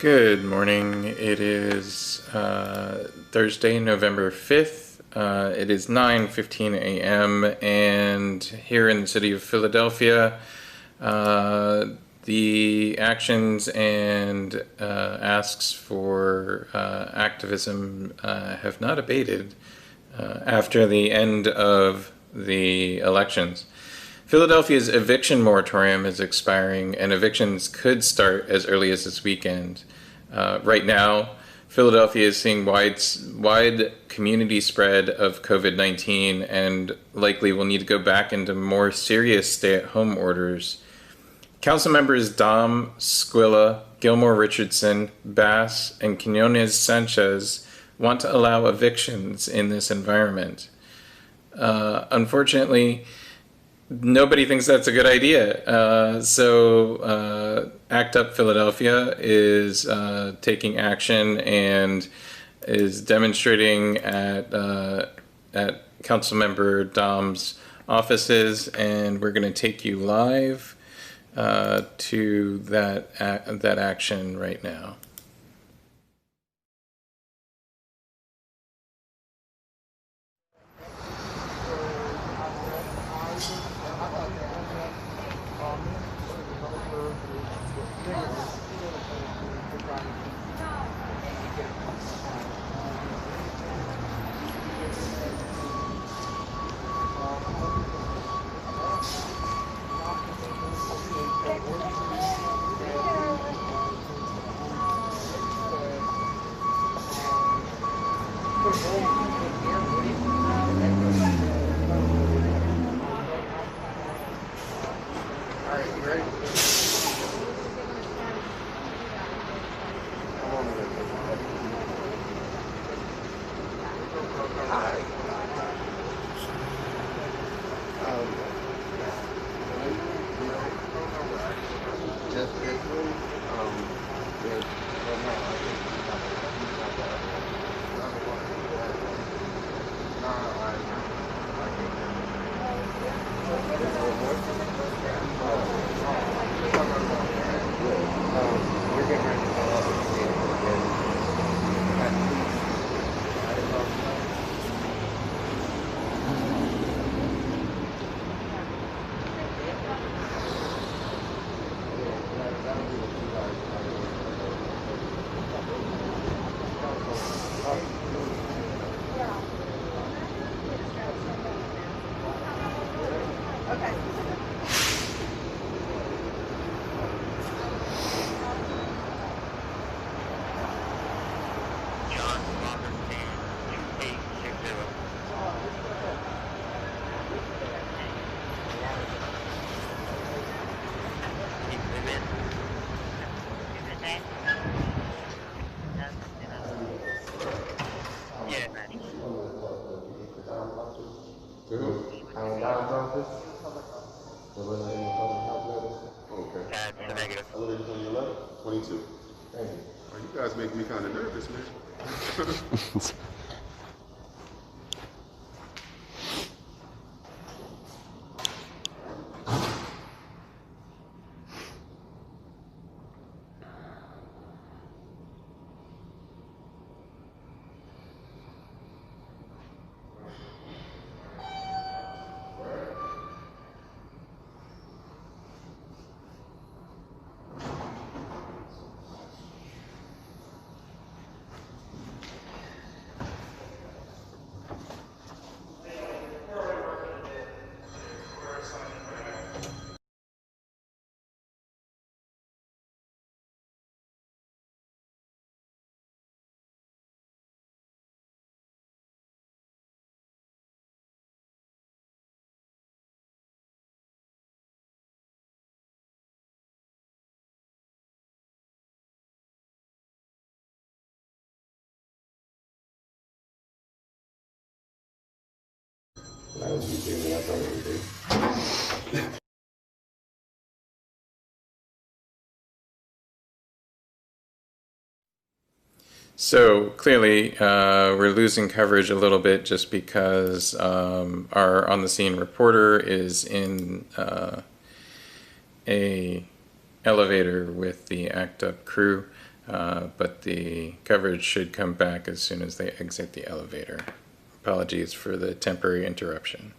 Good morning. It is Thursday, November 5th. It is 9:15 a.m. and here in the city of Philadelphia, the actions and asks for activism have not abated after the end of the elections. Philadelphia's eviction moratorium is expiring, and evictions could start as early as this weekend. Right now, Philadelphia is seeing wide community spread of COVID-19 and likely will need to go back into more serious stay-at-home orders. Councilmembers Dom, Squilla, Gilmore Richardson, Bass, and Quiñones Sanchez want to allow evictions in this environment. Unfortunately, nobody thinks that's a good idea. So ACT UP Philadelphia is taking action and is demonstrating at Councilmember Dom's offices, and we're going to take you live to that action right now. You guys make me kind of nervous, man. So clearly we're losing coverage a little bit just because our on-the-scene reporter is in a elevator with the ACT UP crew. but the coverage should come back as soon as they exit the elevator. Apologies for the temporary interruption.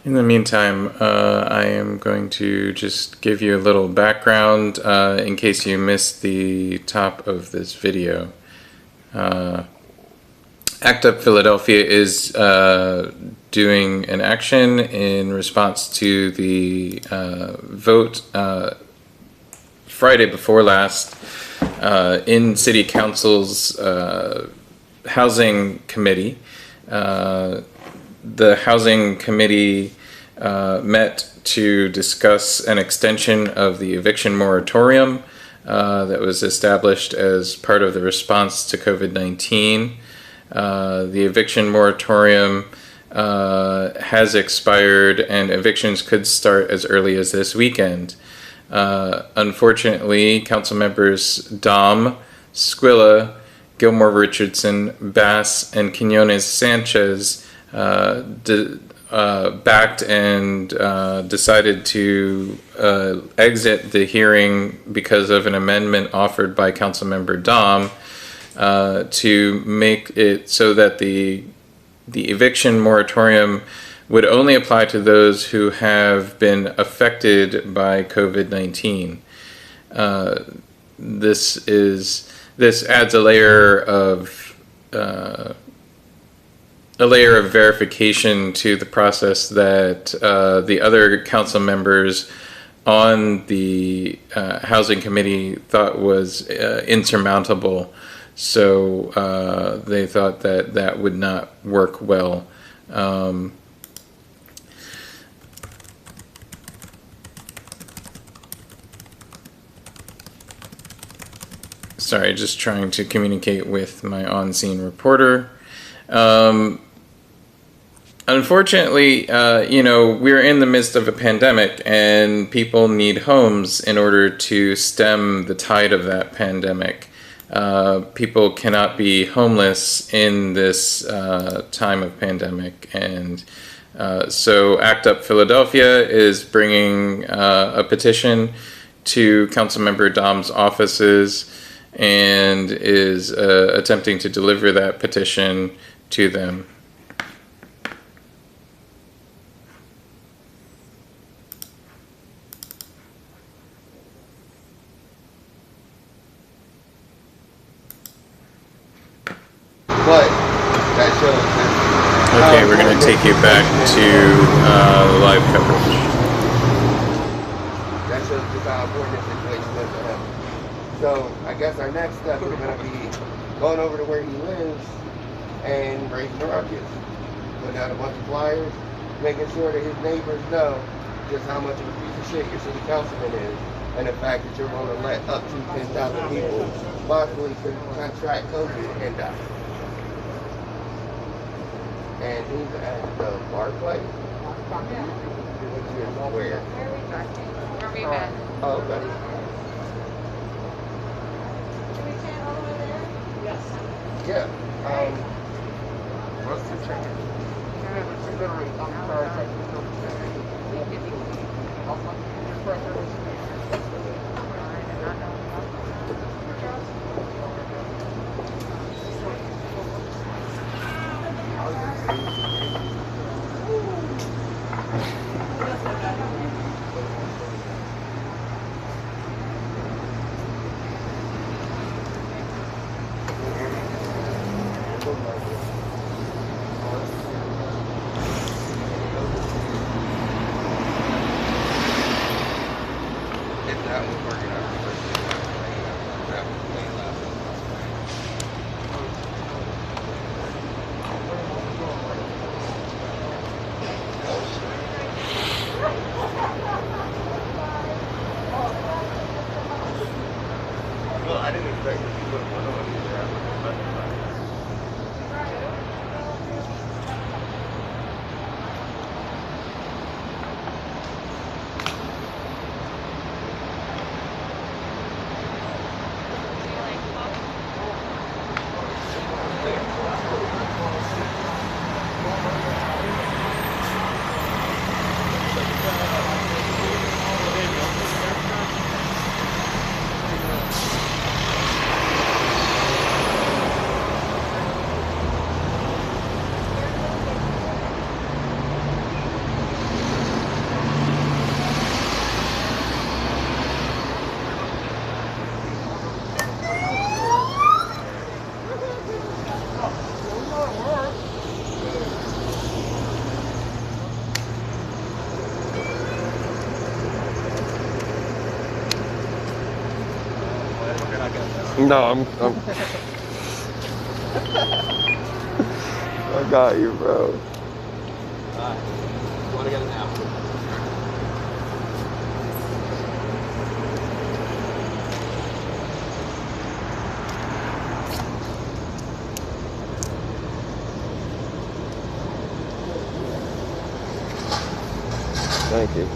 In the meantime, I am going to just give you a little background in case you missed the top of this video. ACT UP Philadelphia is doing an action in response to the vote Friday before last in City Council's Housing Committee. The Housing Committee met to discuss an extension of the eviction moratorium that was established as part of the response to COVID-19. The eviction moratorium has expired and evictions could start as early as this weekend. Unfortunately, Councilmembers Dom, Squilla, Gilmore Richardson, Bass, and Quiñones Sanchez backed and decided to exit the hearing because of an amendment offered by Councilmember Dom to make it so that the eviction moratorium would only apply to those who have been affected by COVID-19. This adds a layer of verification to the process that the other council members on the Housing Committee thought was insurmountable. So they thought that that would not work well. Sorry, just trying to communicate with my on-scene reporter. Unfortunately, we're in the midst of a pandemic and people need homes in order to stem the tide of that pandemic. People cannot be homeless in this time of pandemic, and so ACT UP Philadelphia is bringing a petition to Councilmember Dom's offices and is attempting to deliver that petition to them. But that shows that. Okay, we're going to take you back to live coverage. That shows just how important this situation is to him. So I guess our next step is going to be going over to where he lives and raising the ruckus. Putting out a bunch of flyers, making sure that his neighbors know just how much of a piece of shit your city councilman is, and the fact that you're going to let up to 10,000 people possibly contract COVID and die. And he's at the bar place. Which is where? Where we met. Oh, okay. Can we stand all the way there? Yes. Yeah. What's the change? Literally, I'm sorry, that was working out first. That was way last. Well, I didn't expect to be putting one on either. No, I'm I got you, bro. What do I get now? Thank you.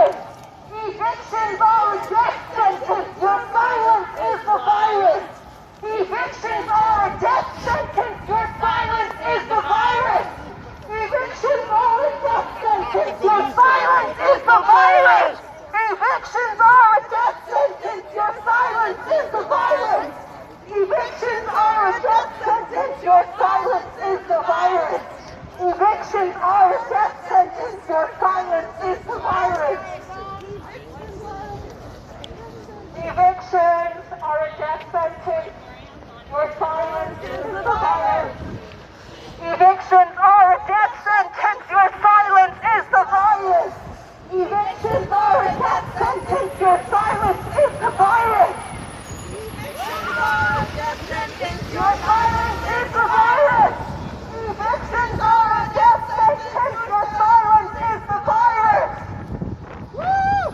virus. Evictions are a death sentence. Your silence is the virus. Evictions are a death sentence. Your silence is the virus. Evictions are a death sentence. Your silence is the virus. Evictions are a death sentence. Your silence is the virus. Evictions are a death sentence. Your silence is the virus. Evictions are a death sentence. Your silence is the virus. Evictions are a death sentence. Your silence is the virus. Evictions are a death sentence. Your silence is the virus. Evictions are a death sentence. Your silence is the virus. Evictions are a death sentence. Your silence is the virus. Evictions are a death sentence. Your silence is the virus.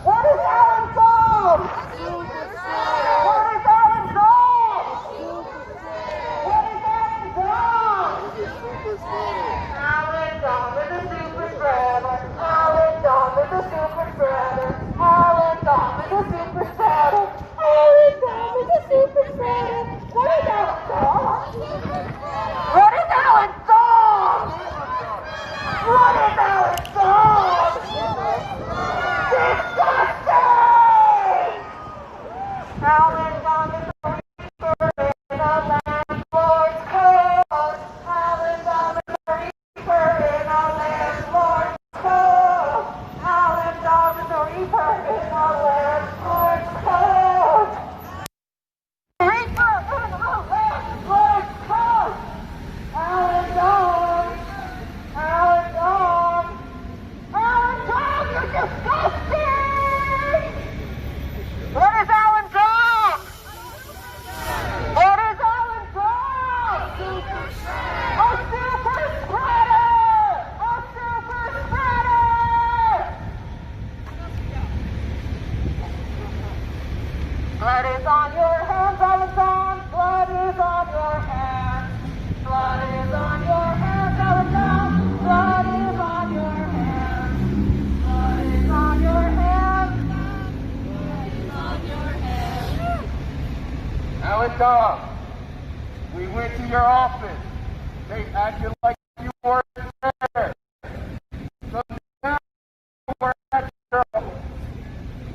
What is Alan Dom? What is Alan Dom? What is Alan Dom? Alan Dom is a super spreader. Alan Dom is a super spreader. Alan Dom is a super spreader. Alan Dom is a super spreader. What is Alan Dom? What is Alan Dom? What is Alan Dom? Disgusting! Alan Dom is a reaper in a landlord's code. Alan Dom is a reaper in a landlord's code. Alan Dom is a reaper in a landlord's code. Reaper in a landlord's code. Alan Dom. Alan Dom. Alan Dom, you're disgusting! What is Alan Dom? What is Alan Dom? A super spreader! A super spreader! Blood is on your hands, Alan Dom. Blood is on your hands. Blood is on your hands, Alan Dom. Blood is on your hands. Blood is on your hands. Blood is on your hands. Alan Dom, we went to your office. They acted like you weren't there. So now we're at your office.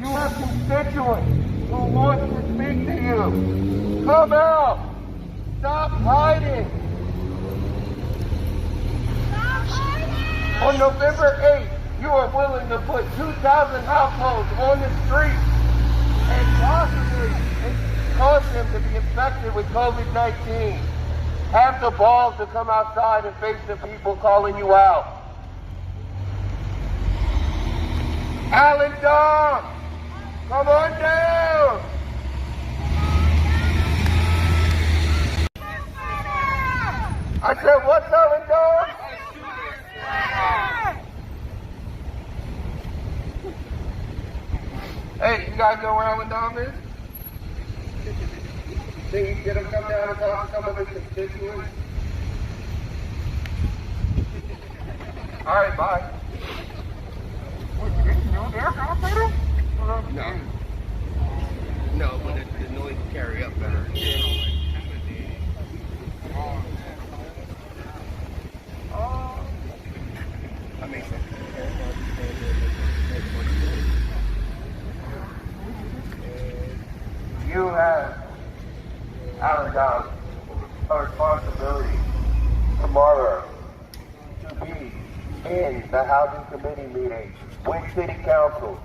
You have constituents who want to speak to you. Come out. Stop hiding. On November 8th, you are willing to put 2,000 households on the street and possibly cause them to be infected with COVID-19. Have the balls to come outside and face the people calling you out. Alan Dom, come on down. I said, what's Alan Dom? Hey, you guys know where Alan Dom is? Think you can get him come down and talk to some of his constituents? All right, bye. No. No, but the noise will carry up better. That makes sense. You have, Alan Dom, a responsibility tomorrow to be in the housing committee meeting with city council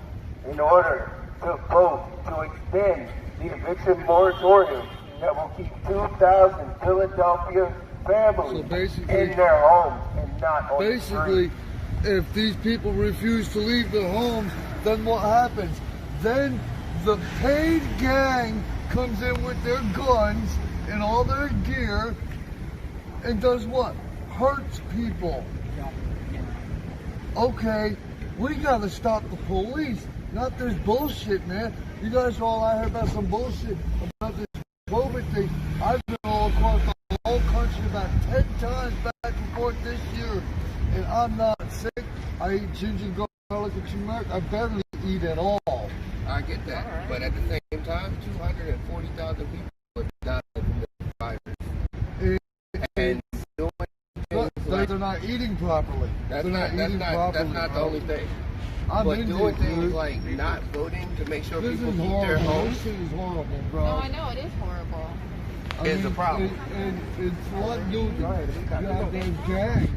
in order to vote to extend the eviction moratorium that will keep 2,000 Philadelphia families in their homes and not on the street. If these people refuse to leave their homes, then what happens? Then the paid gang comes in with their guns and all their gear and does what? Hurts people. Okay, we gotta stop the police, not this bullshit, man. You guys are all out here about some bullshit about this COVID thing. I've been all across the whole country about 10 times back and forth this year, and I'm not sick. I eat ginger garlic and turmeric. I barely eat at all. I get that, but at the same time, 240,000 people have died from the virus, and doing They're not eating properly. that's not the only thing. But doing things like not voting to make sure This people is keep their horrible. homes This is horrible, bro. No, I know, it is horrible. is a problem. And it's what do you have those gangs,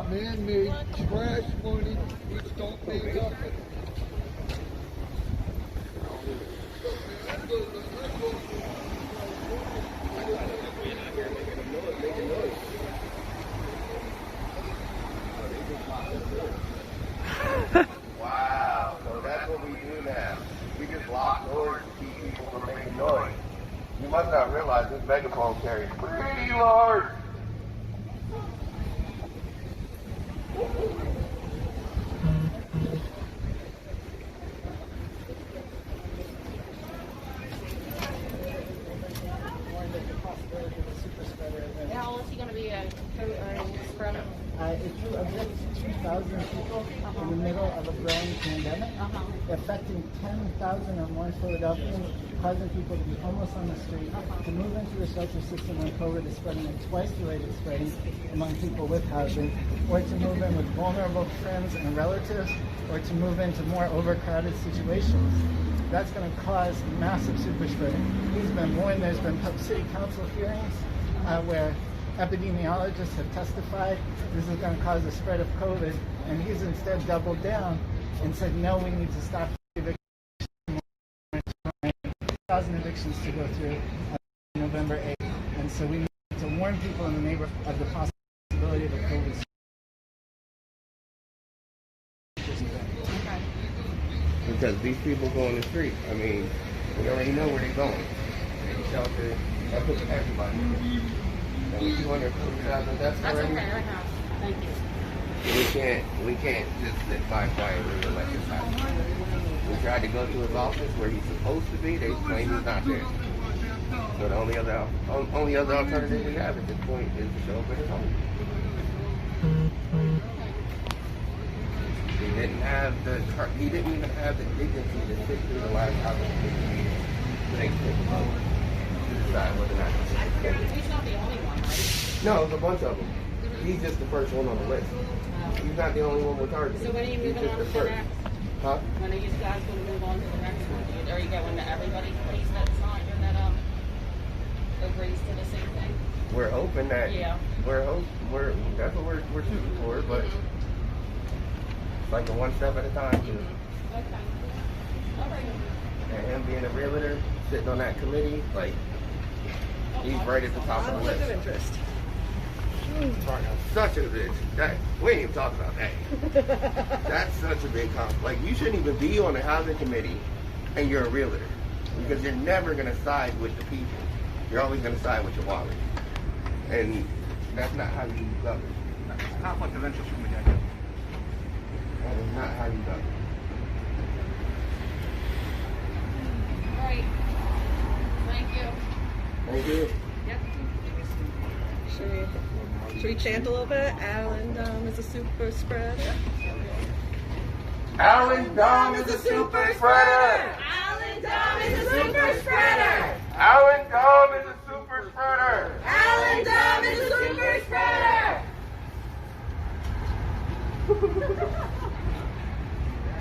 man-made trash money which don't mean nothing. Wow, so that's what we do now. We just lock doors to keep people from making noise. You must not realize this megaphone carries pretty large. How old is he going to be a spreader? If you evict 2,000 people in the middle of a growing pandemic, affecting 10,000 or more Philadelphians, causing people to be homeless on the street, to move into the shelter system when COVID is spreading at twice the rate it's spreading among people with housing, or to move in with vulnerable friends and relatives, or to move into more overcrowded situations. That's going to cause massive super spreading. He's been warned. There's been city council hearings where epidemiologists have testified this is going to cause a spread of COVID, and he's instead doubled down and said, no, we need to stop evictions. 1,000 evictions to go through November 8th. And so we need to warn people in the neighborhood of the possibility of a COVID spread. Because these people go on the street. I mean, we already know where they're going. They shelter, that puts everybody. And we 240,000 deaths That's already. okay, I have. Thank you. We can't just sit by quietly and let this happen. We tried to go to his office where he's supposed to be. They claim he's not there. So the only other alternative we have at this point is to show up at his home. He didn't even have the dignity to sit through the last hour of the meeting. They took a vote to decide whether or not to sit. He's not the only one, right? No, there's a bunch of them. He's just the first one on the list. He's not the only one we're targeting. So when are you He's moving just on the to the first. next? Huh? When are you guys going to move on to the next one? Are you going to everybody, please, that's not, that agrees to the same thing? We're hoping that. Yeah. That's what we're shooting for, but it's like a one step at a time. Too. Okay. All right. And him being a realtor, sitting on that committee, like he's right at the top of the list. Conflict of interest. Such a bitch. We ain't even talking about that. That's such a big conflict. Like, you shouldn't even be on the housing committee and you're a realtor. Because you're never going to side with the people. You're always going to side with your wallet. And that's not how you govern. Conflict of interest from the get-go. That is not how you govern. All right. Thank you. Thank you. Should we chant a little bit? Alan Dom is a super spreader. Alan Dom is a super spreader! Alan Dom is a super spreader! Alan Dom is a super spreader! Alan Dom is a super spreader!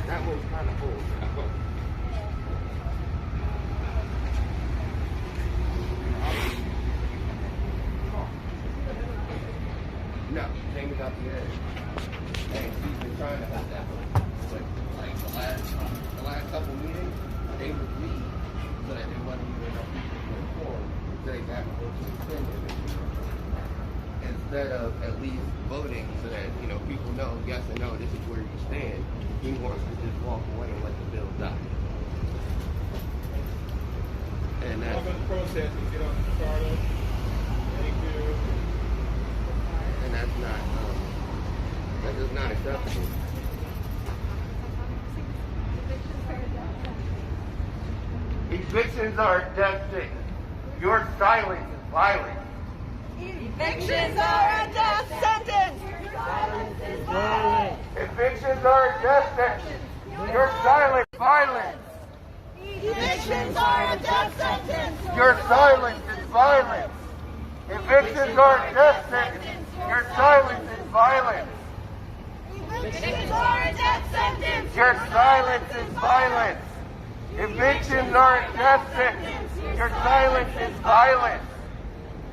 That one's kind of old. No, Jamie's out the edge. And he's been trying to hold that one. But like the last couple meetings, they would leave so that there wasn't even enough people to inform so they could have a vote to extend it. Instead of at least voting so that, people know yes or no, this is where you stand, he wants to just walk away and let the bill die. And that's Process to get on the startup. Thank you. And that's not, that is not acceptable. Evictions are a death sentence. Your silence is violence. Evictions are a death sentence! Your silence is violence! Evictions are a death sentence. Your silence is violence. Evictions are a death sentence. Your silence is violence. Evictions are a death sentence. Your silence is violence. Evictions are a death sentence. Your silence is violence. Evictions are a death sentence. Your silence is violence.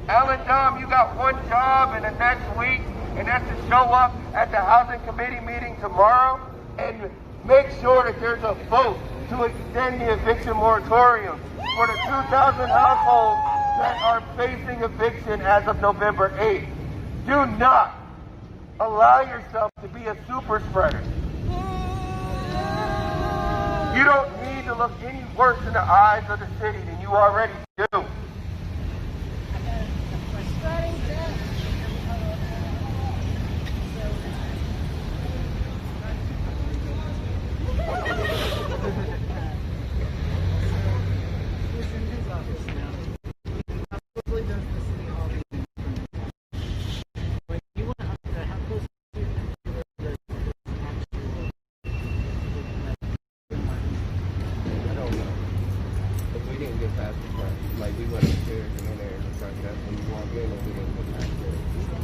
Alan Dom, you got one job in the next week, and that's to show up at the Housing Committee meeting tomorrow and make sure that there's a vote to extend the eviction moratorium for the 2,000 households that are facing eviction as of November 8th. Do not allow yourself to be a super spreader. You don't need to look any worse in the eyes of the city than you already do.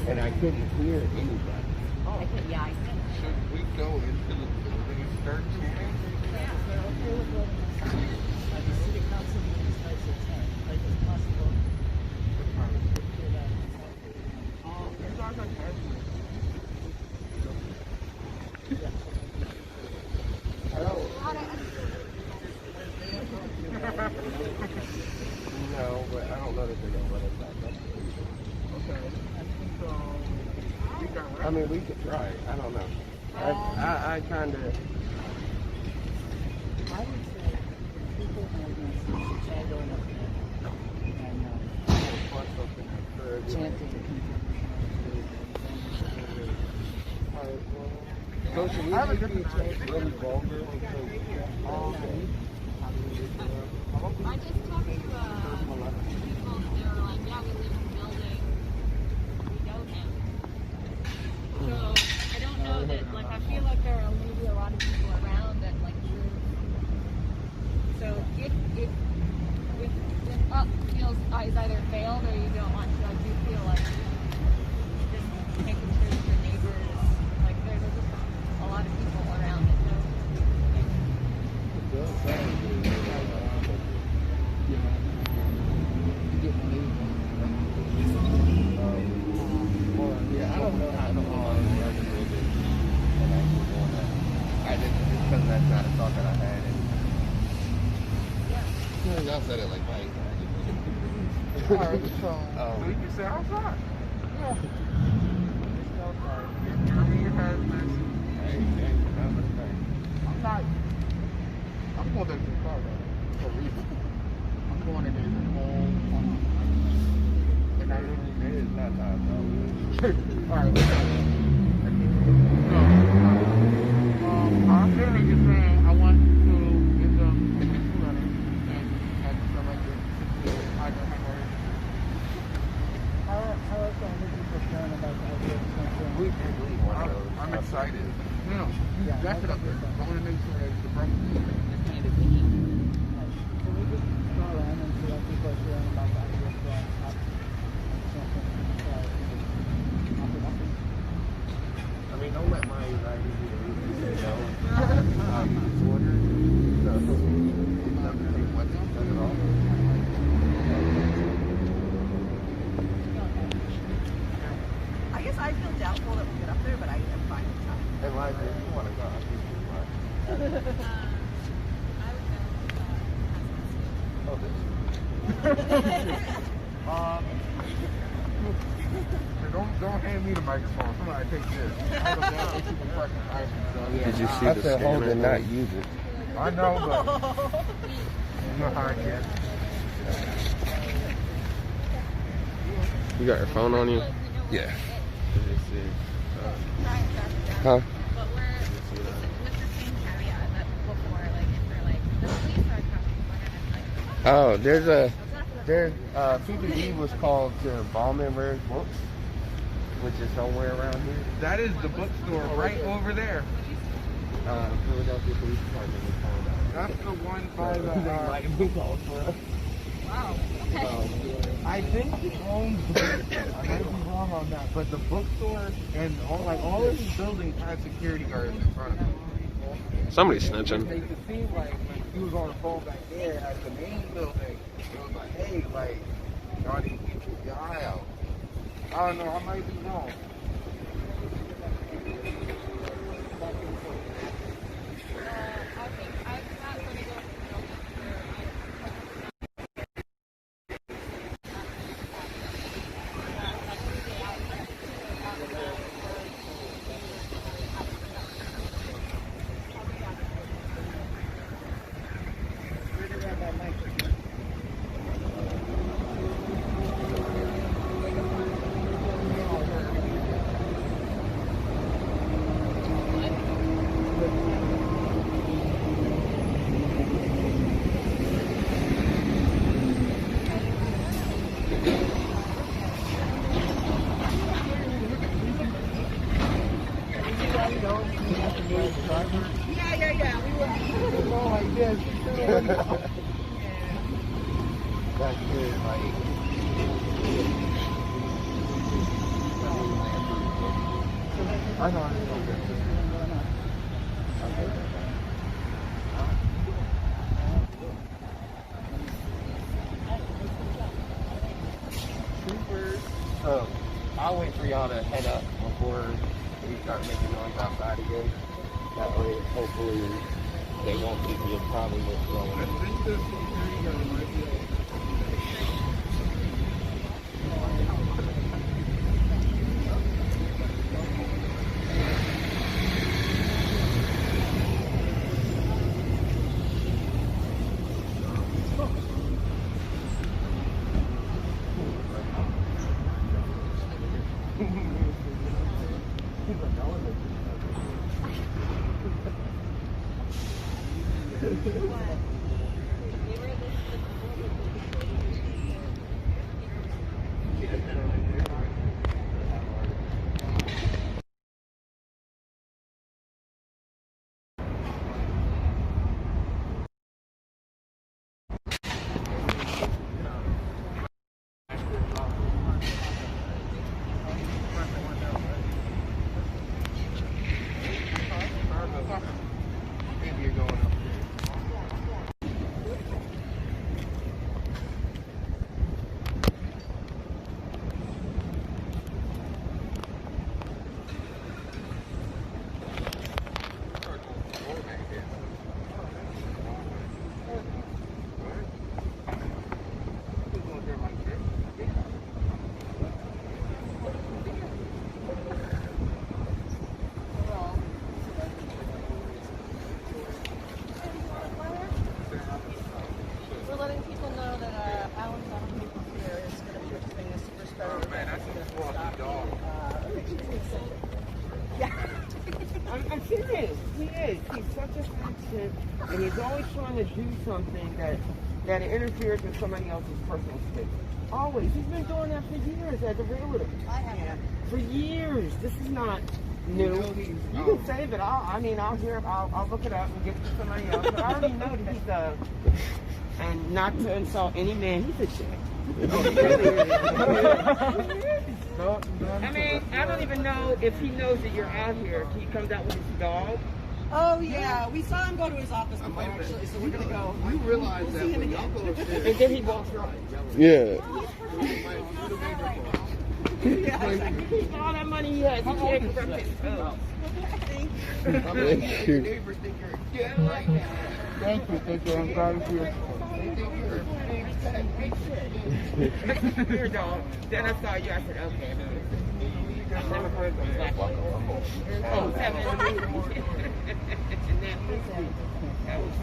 And I couldn't hear anybody. I could, yeah, I think. Should we go into the building and start chanting? The city council meeting starts at 10. Like, it's possible. No, but I don't know that they're going to let us back up. Okay. I mean, we could try it. I don't know. I kind of... I would say people are against this. It's all going up there. And chanting. So should we make the chant really vulgar? I just talked to people, they were like, yeah, we live in the building, we know him. So, I don't know that, like, I feel like there are maybe a lot of people around that, like, live. So, if up feels is either failed or you don't want to, I do feel like just making sure that your neighbors, like, there's just a lot of people around that know. Yeah, I don't know how to I didn't, because that's not a thought that I had. Y'all said it like Mike. Alright, so you can say outside. yeah. I'm going back to the car though. For a reason. I'm going in there the whole time. And I literally It is not time, Alright, I'm literally just saying I want to give them a new letter and have some like this I don't have already. How are some people feeling about the idea of something? I'm excited. No, that's it up there. I want to make sure that the problem is Can we just go around and see how people are feeling about the idea of going up? I mean, don't let my anxiety be a reason to say no. Disorder. So, nothing to what at all. I guess I feel doubtful that we'll get up there, but I am fine with time. And like, if you want to go, I think you want. Don't hand me the microphone. Somebody take this. I don't want to keep a fucking ice. Did you see the scanner? Hold and not use it. I know, but you know how I get. You got your phone on you? Yeah. Huh? But we're with the same caveat that before, like, if we're like, the police are coming, we're gonna, like, Oh, there's PPD was called to Ballmember Books, which is somewhere around here. That is the bookstore right over there. Philadelphia Police Department was found out. That's the one by the. Might have been called for us. Wow. Okay. I think he owns. I might be wrong on that, but the bookstore and all of these buildings had security guards in front of them. Somebody's snitching. They could see like when he was on the phone back there at the main building. It was like, hey, like, y'all need to keep your eye out. I don't know. I might be wrong. Yeah. We were going like this. That's good, like. I know. So, I'll wait for y'all to head up before we start making noise outside again. That way, hopefully, they won't give me a problem with throwing it. I think the security guard might be able to. Maybe you're going up there. We're letting people know that Alan's on people here is going to be doing a super spreader. Oh man, that's a fluffy dog. I'm serious. He is. He's such a sensitive, and he's always trying to do something that interferes with somebody else's personal space. Always. He's been doing that for years as a realtor. I have. For years. This is not new. You can save it. I'll look it up and give it to somebody else. But I already know that he's and not to insult any man, he's a chick. I mean, I don't even know if he knows that you're out here. If he comes out with his dog. Oh yeah, we saw him go to his office before actually, so we're gonna go. You realize that when y'all go upstairs, And then he walks around. Yeah. All that money he has, he can't correct his toes. Thank you. neighbors think you're a kid like that. Thank you. I'm glad to hear. They think you're a big fat Your dog. Then I saw you, I said, okay. I've never heard of black one. Oh, 7. And then that was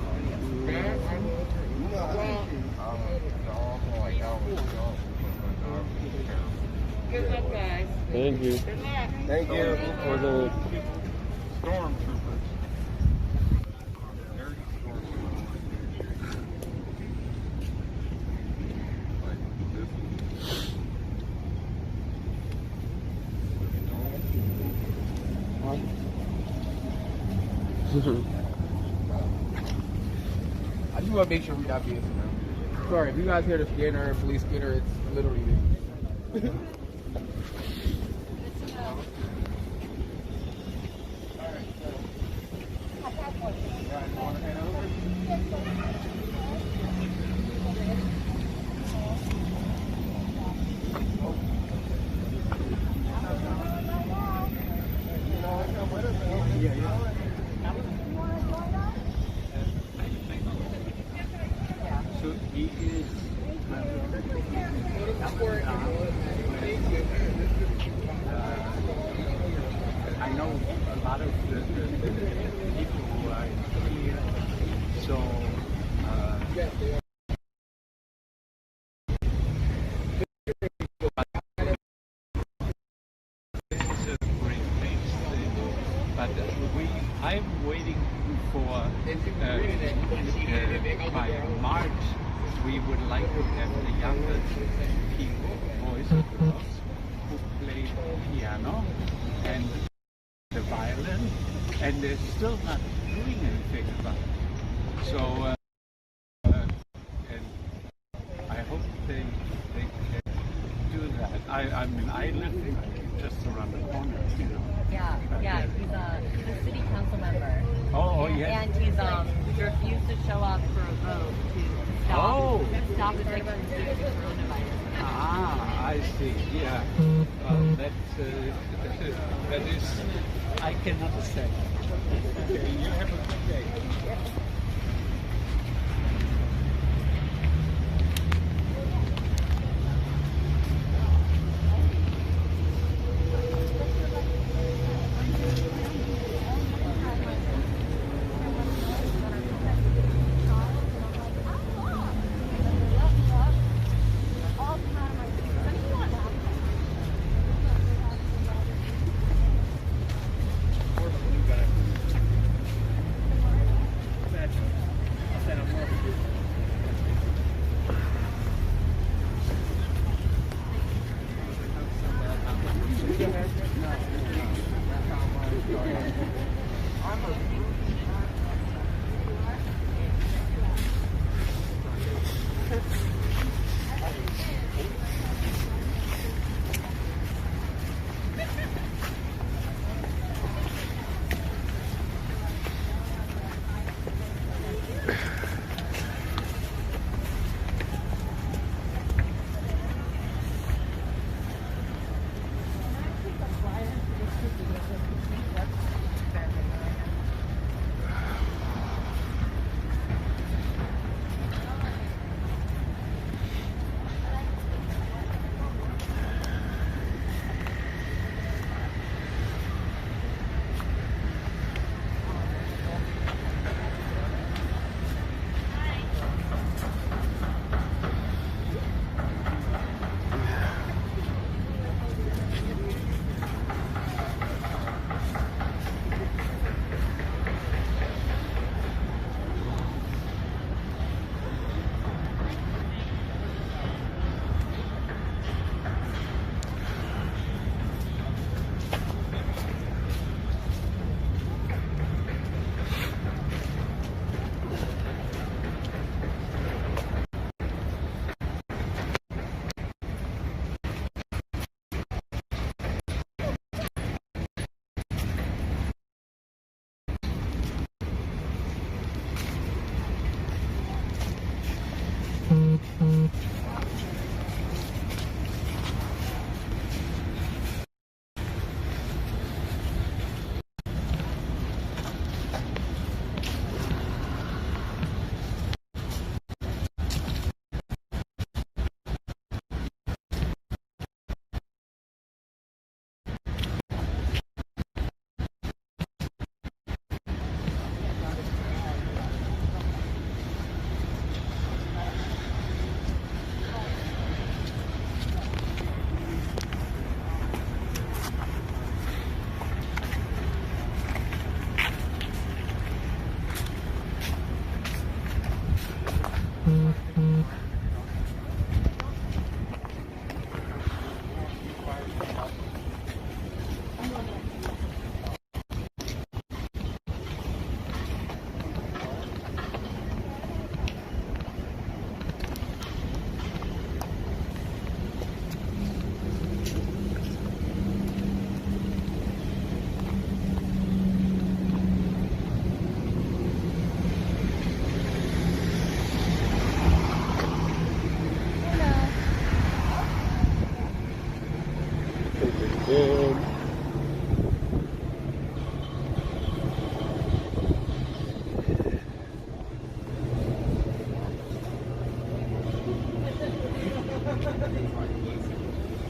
good luck, guys. Thank you. Good luck. Thank you. For the stormtroopers. I just want to make sure we're not being surrounded. Sorry, if you guys hear the scanner, police scanner, it's literally me. I know a lot of the people who are here, so this is a great place, but I'm waiting for by March we would like to have the younger people, boys and girls, who play piano and the violin, and they're still not doing anything about it. So, and I hope they can do that. I mean, I live just around the corner, you know. Yeah, he's a city council member. Oh, yeah. And he's refused to show up for a vote to stop the section due to coronavirus. Ah, I see. Yeah. That is, I cannot say. Okay, you have a good day.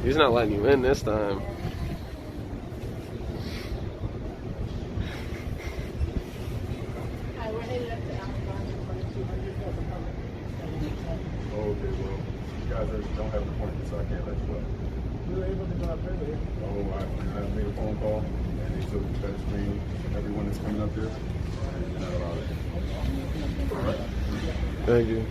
He's not letting you in this time. Oh, okay, well, you guys don't have an appointment, so I can't let you up. We were able to go up earlier. Oh, I made a phone call, and they took the screen, everyone that's coming up there, and they're not allowed it. All right. Thank you.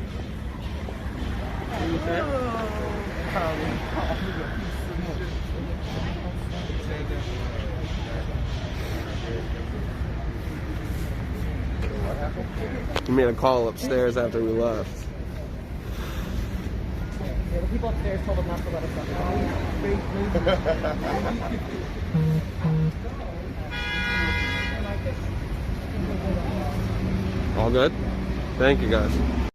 He made a call upstairs after we left. Yeah, the people upstairs told him not to let us up. All good? Thank you, guys.